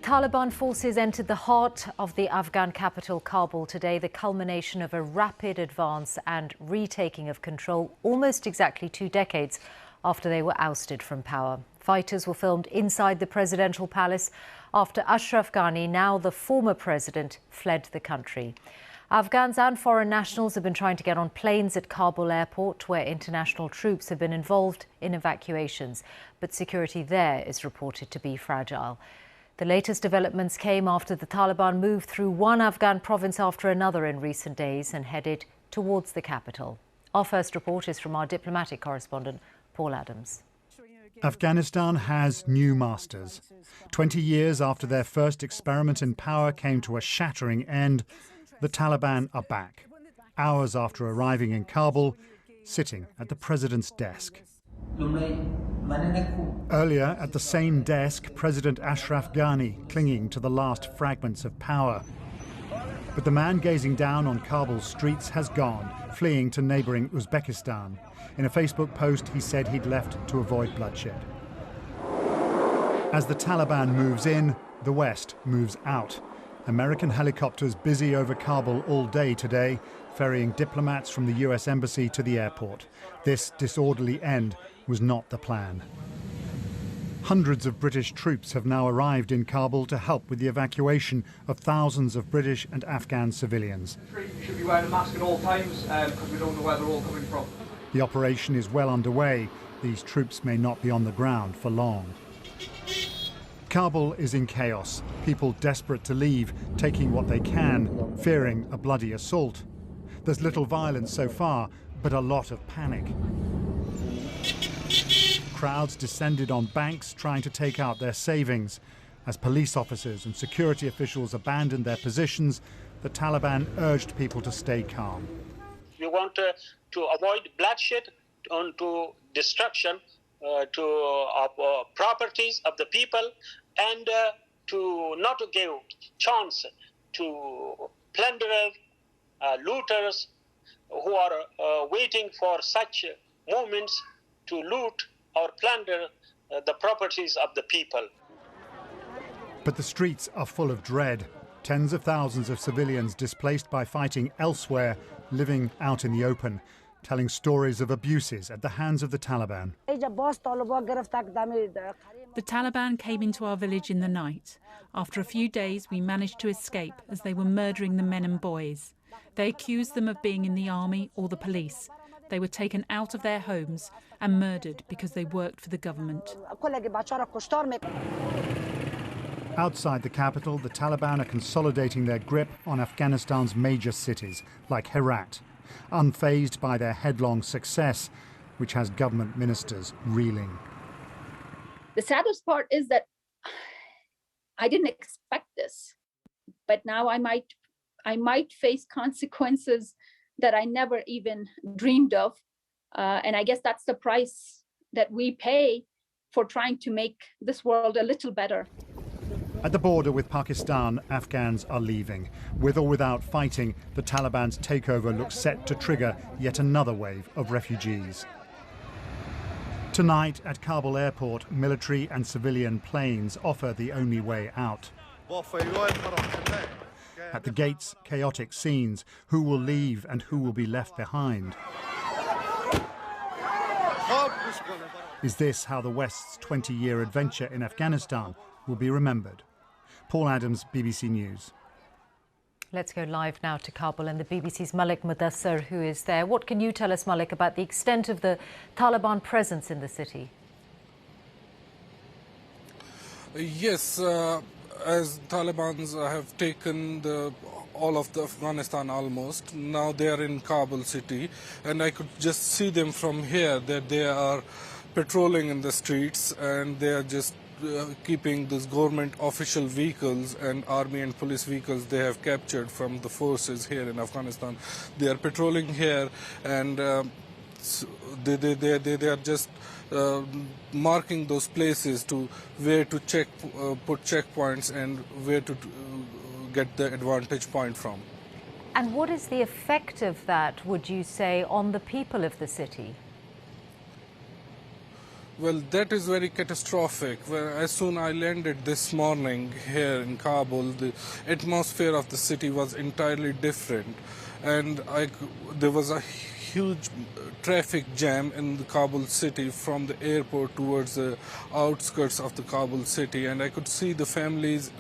Taliban forces entered the heart of the Afghan capital, Kabul, today, the culmination of a rapid advance and retaking of control almost exactly 2 decades after they were ousted from power. Fighters were filmed inside the presidential palace after Ashraf Ghani, now the former president, fled the country. Afghans and foreign nationals have been trying to get on planes at Kabul airport, where international troops have been involved in evacuations. But security there is reported to be fragile. The latest developments came after the Taliban moved through one Afghan province after another in recent days and headed towards the capital. Our first report is from our diplomatic correspondent, Paul Adams. Afghanistan has new masters. 20 years after their first experiment in power came to a shattering end, the Taliban are back, hours after arriving in Kabul, sitting at the president's desk. Earlier, at the same desk, President Ashraf Ghani clinging to the last fragments of power. But the man gazing down on Kabul's streets has gone, fleeing to neighboring Uzbekistan. In a Facebook post, he said he'd left to avoid bloodshed. As the Taliban moves in, the West moves out. American helicopters busy over Kabul all day today, ferrying diplomats from the US Embassy to the airport. This disorderly end was not the plan. Hundreds of British troops have now arrived in Kabul to help with the evacuation of thousands of British and Afghan civilians. You should be wearing a mask at all times because we don't know where they're all coming from. The operation is well underway. These troops may not be on the ground for long. Kabul is in chaos. People desperate to leave, taking what they can, fearing a bloody assault. There's little violence so far, but a lot of panic. Crowds descended on banks trying to take out their savings. As police officers and security officials abandoned their positions, the Taliban urged people to stay calm. We want to avoid bloodshed, to destruction of properties of the people, and to not give chance to plunderers, looters who are waiting for such moments to loot or plunder the properties of the people. But the streets are full of dread. Tens of thousands of civilians displaced by fighting elsewhere, living out in the open, telling stories of abuses at the hands of the Taliban. The Taliban came into our village in the night. After a few days, we managed to escape as they were murdering the men and boys. They accused them of being in the army or the police. They were taken out of their homes and murdered because they worked for the government. Outside the capital, the Taliban are consolidating their grip on Afghanistan's major cities, like Herat, unfazed by their headlong success, which has government ministers reeling. The saddest part is that I didn't expect this, but now I might face consequences that I never even dreamed of. And I guess that's the price that we pay for trying to make this world a little better. At the border with Pakistan, Afghans are leaving. With or without fighting, the Taliban's takeover looks set to trigger yet another wave of refugees. Tonight at Kabul airport, military and civilian planes offer the only way out. At the gates, chaotic scenes. Who will leave and who will be left behind? Is this how the West's 20-year adventure in Afghanistan will be remembered? Paul Adams, BBC News. Let's go live now to Kabul and the BBC's Malik Mudassar, who is there. What can you tell us, Malik, about the extent of the Taliban presence in the city? Yes, as Talibans have taken all of the Afghanistan almost. Now they are in Kabul city, and I could just see them from here that they are patrolling in the streets, and they are just keeping those government official vehicles and army and police vehicles they have captured from the forces here in Afghanistan. They are patrolling here, and they are just marking those places to where to put checkpoints and where to get the advantage point from. And what is the effect of that, would you say, on the people of the city? Well, that is very catastrophic. As soon as I landed this morning here in Kabul, the atmosphere of the city was entirely different. And there was a huge traffic jam in the Kabul city from the airport towards the outskirts of the Kabul city. And I could see the families,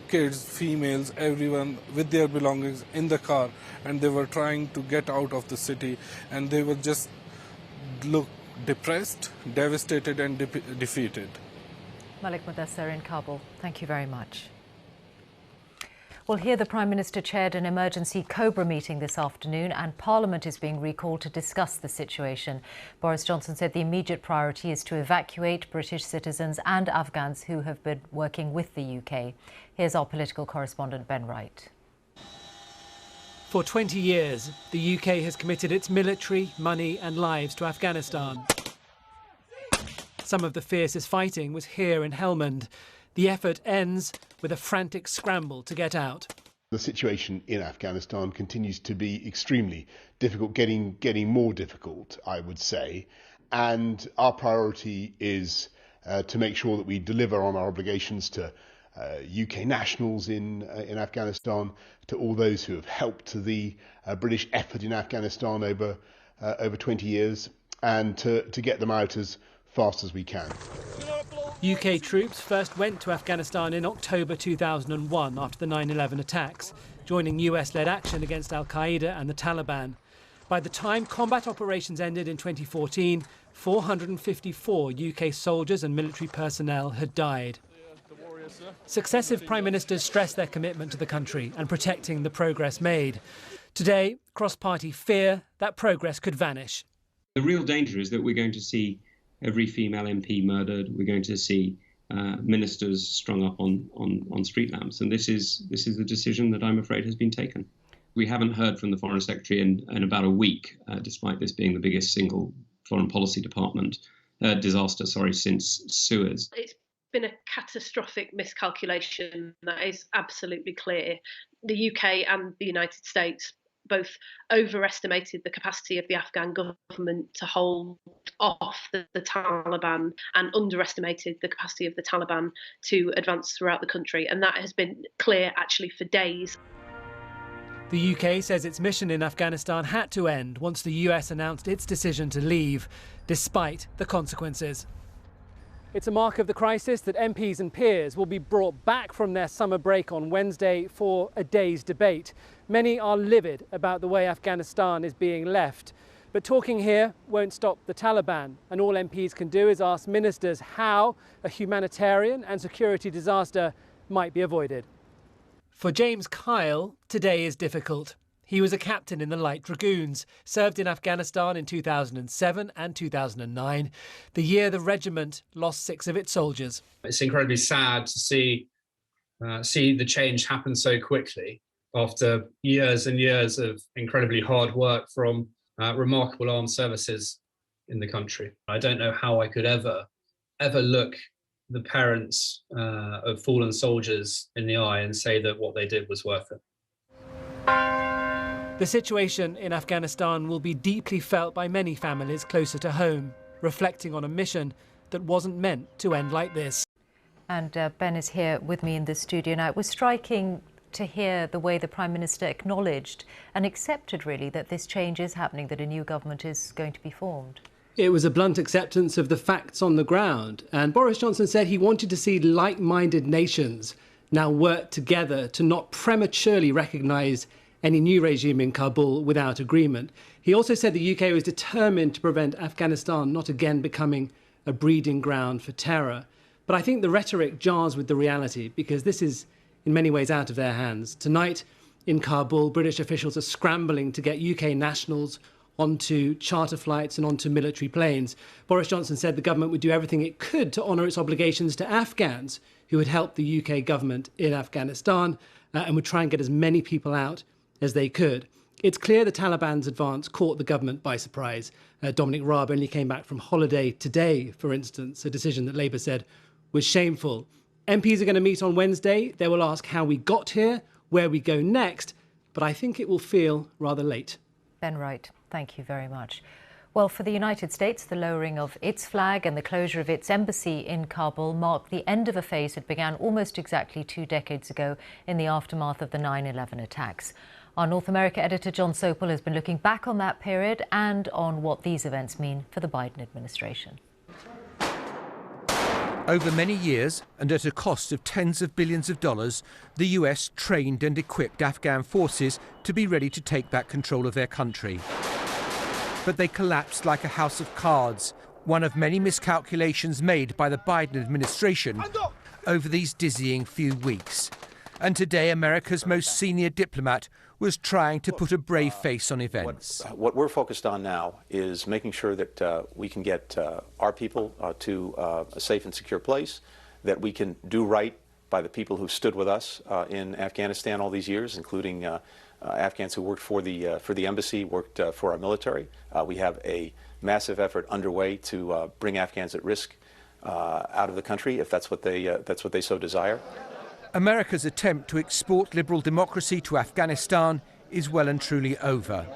kids, females, everyone with their belongings in the car. And they were trying to get out of the city. And they were just look depressed, devastated and defeated. Malik Mudassar in Kabul, thank you very much. Well, here the Prime Minister chaired an emergency COBRA meeting this afternoon and Parliament is being recalled to discuss the situation. Boris Johnson said the immediate priority is to evacuate British citizens and Afghans who have been working with the UK. Here's our political correspondent Ben Wright. For 20 years, the UK has committed its military, money and lives to Afghanistan. Some of the fiercest fighting was here in Helmand. The effort ends with a frantic scramble to get out. The situation in Afghanistan continues to be extremely difficult, getting more difficult, I would say. And our priority is to make sure that we deliver on our obligations to UK nationals in Afghanistan, to all those who have helped the British effort in Afghanistan over 20 years, and to get them out as fast as we can. UK troops first went to Afghanistan in October 2001 after the 9/11 attacks, joining US-led action against al-Qaeda and the Taliban. By the time combat operations ended in 2014, 454 UK soldiers and military personnel had died. Successive prime ministers stressed their commitment to the country and protecting the progress made. Today, cross-party fear that progress could vanish. The real danger is that we're going to see every female MP murdered. We're going to see ministers strung up on street lamps. And this is the decision that I'm afraid has been taken. We haven't heard from the Foreign Secretary in about a week, despite this being the biggest single foreign policy department disaster, since Suez. It's been a catastrophic miscalculation. That is absolutely clear. The UK and the United States both overestimated the capacity of the Afghan government to hold off the Taliban and underestimated the capacity of the Taliban to advance throughout the country. And that has been clear actually for days. The UK says its mission in Afghanistan had to end once the US announced its decision to leave, despite the consequences. It's a mark of the crisis that MPs and peers will be brought back from their summer break on Wednesday for a day's debate. Many are livid about the way Afghanistan is being left. But talking here won't stop the Taliban, and all MPs can do is ask ministers how a humanitarian and security disaster might be avoided. For James Kyle, today is difficult. He was a captain in the Light Dragoons, served in Afghanistan in 2007 and 2009, the year the regiment lost 6 of its soldiers. It's incredibly sad to see the change happen so quickly after years and years of incredibly hard work from remarkable armed services in the country. I don't know how I could ever look the parents of fallen soldiers in the eye and say that what they did was worth it. The situation in Afghanistan will be deeply felt by many families closer to home, reflecting on a mission that wasn't meant to end like this. And Ben is here with me in the studio now. It was striking to hear the way the Prime Minister acknowledged and accepted, really, that this change is happening, that a new government is going to be formed. It was a blunt acceptance of the facts on the ground. And Boris Johnson said he wanted to see like-minded nations now work together to not prematurely recognise any new regime in Kabul without agreement. He also said the UK was determined to prevent Afghanistan not again becoming a breeding ground for terror. But I think the rhetoric jars with the reality, because this is in many ways out of their hands. Tonight in Kabul, British officials are scrambling to get UK nationals onto charter flights and onto military planes. Boris Johnson said the government would do everything it could to honour its obligations to Afghans who had helped the UK government in Afghanistan and would try and get as many people out as they could. It's clear the Taliban's advance caught the government by surprise. Dominic Raab only came back from holiday today, for instance, a decision that Labour said was shameful. MPs are going to meet on Wednesday. They will ask how we got here, where we go next, but I think it will feel rather late. Ben Wright, thank you very much. Well, for the United States, the lowering of its flag and the closure of its embassy in Kabul marked the end of a phase that began almost exactly 2 decades ago in the aftermath of the 9/11 attacks. Our North America editor John Sopel has been looking back on that period and on what these events mean for the Biden administration. Over many years, and at a cost of tens of billions of dollars, the US trained and equipped Afghan forces to be ready to take back control of their country. But they collapsed like a house of cards, one of many miscalculations made by the Biden administration over these dizzying few weeks. And today, America's most senior diplomat was trying to put a brave face on events. What we're focused on now is making sure that we can get our people to a safe and secure place, that we can do right by the people who stood with us in Afghanistan all these years, including Afghans who worked for the embassy, worked for our military. We have a massive effort underway to bring Afghans at risk out of the country, if that's what they so desire. America's attempt to export liberal democracy to Afghanistan is well and truly over.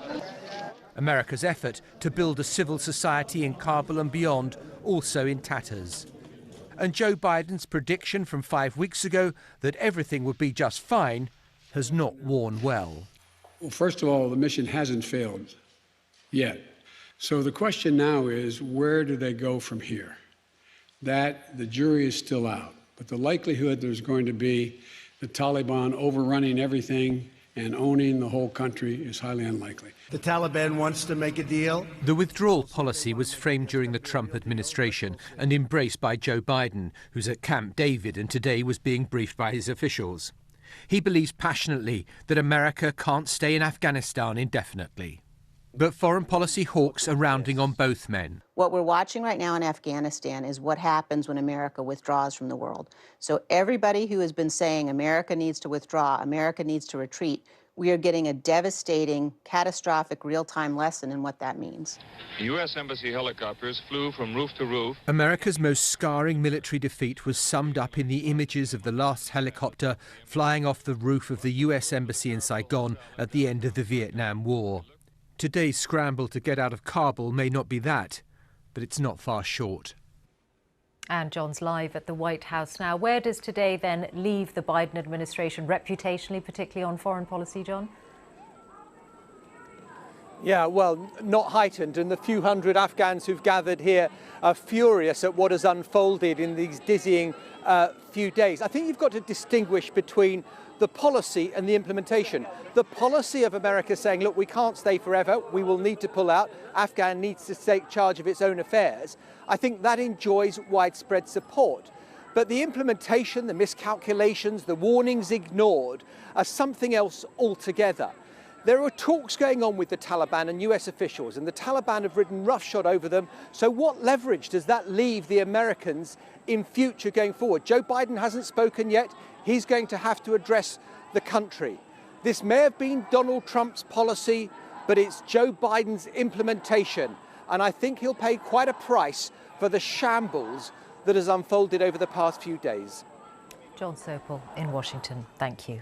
America's effort to build a civil society in Kabul and beyond also in tatters. And Joe Biden's prediction from 5 weeks ago that everything would be just fine has not worn well. Well, first of all, the mission hasn't failed yet. So the question now is, where do they go from here? That the jury is still out. But the likelihood there's going to be the Taliban overrunning everything and owning the whole country is highly unlikely. The Taliban wants to make a deal. The withdrawal policy was framed during the Trump administration and embraced by Joe Biden, who's at Camp David and today was being briefed by his officials. He believes passionately that America can't stay in Afghanistan indefinitely. But foreign policy hawks are rounding on both men. What we're watching right now in Afghanistan is what happens when America withdraws from the world. So everybody who has been saying America needs to withdraw, America needs to retreat, we are getting a devastating, catastrophic, real-time lesson in what that means. U.S. Embassy helicopters flew from roof to roof. America's most scarring military defeat was summed up in the images of the last helicopter flying off the roof of the U.S. Embassy in Saigon at the end of the Vietnam War. Today's scramble to get out of Kabul may not be that, but it's not far short. And John's live at the White House now. Where does today then leave the Biden administration reputationally, particularly on foreign policy, John? Yeah, well, not heightened, and the few hundred Afghans who've gathered here are furious at what has unfolded in these dizzying few days. I think you've got to distinguish between the policy and the implementation. The policy of America saying, look, we can't stay forever, we will need to pull out, Afghan needs to take charge of its own affairs, I think that enjoys widespread support. But the implementation, the miscalculations, the warnings ignored are something else altogether. There are talks going on with the Taliban and US officials, and the Taliban have ridden roughshod over them. So what leverage does that leave the Americans in future going forward? Joe Biden hasn't spoken yet. He's going to have to address the country. This may have been Donald Trump's policy, but it's Joe Biden's implementation. And I think he'll pay quite a price for the shambles that has unfolded over the past few days. John Sopel in Washington, thank you.